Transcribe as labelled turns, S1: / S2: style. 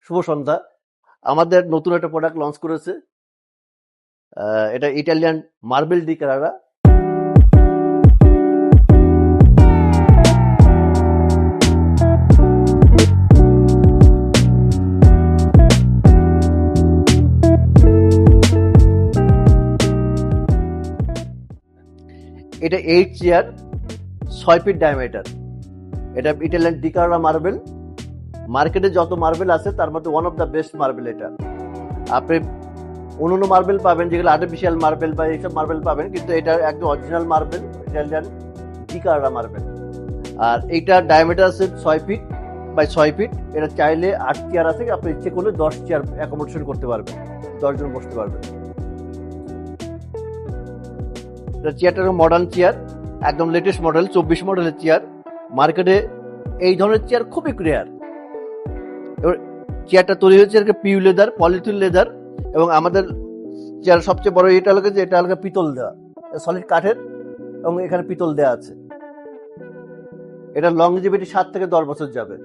S1: শুভ সন্ধ্যা। আমাদের নতুন একটা প্রোডাক্ট লঞ্চ করেছে। এটা ইটালিয়ান মার্বেল ডি কারারা। এটা 8 চেয়ার, 6 ফিট ডায়ামিটার। এটা ইটালিয়ান ডি কারারা মার্বেল। মার্কেটে যত মার্বেল আছে তার মধ্যে one of the best marble এটা। আপনি অন্য মার্বেল পাবেন যেগুলো আর্টিফিশিয়াল মার্বেল বা এইসব মার্বেল পাবেন, কিন্তু এটা একদম original marble, Italian di Carrara marble. আর এইটা ডায়ামিটার আছে 6 ফিট বাই 6 ফিট। এটা চাইলে 8 চেয়ার আছে, আপনি ইচ্ছে করলে 10 চেয়ার অ্যাকোমোডেশন করতে পারবেন, 10 জন বসতে পারবেন। চেয়ারটা মডার্ন চেয়ার, একদম লেটেস্ট মডেল, 24 মডেলের চেয়ার। মার্কেটে এই ধরনের চেয়ার খুবই রেয়ার। এবার চেয়ারটা তৈরি হয়েছে পিউ লেদার, পলিথিন লেদার, এবং আমাদের চেয়ার সবচেয়ে বড় এটা হলো যে এটা হলো পিতল দেওয়া, সলিড কাঠের, এবং এখানে পিতল দেওয়া আছে। এটা লংজিভিটি 7 থেকে 10 বছর যাবে।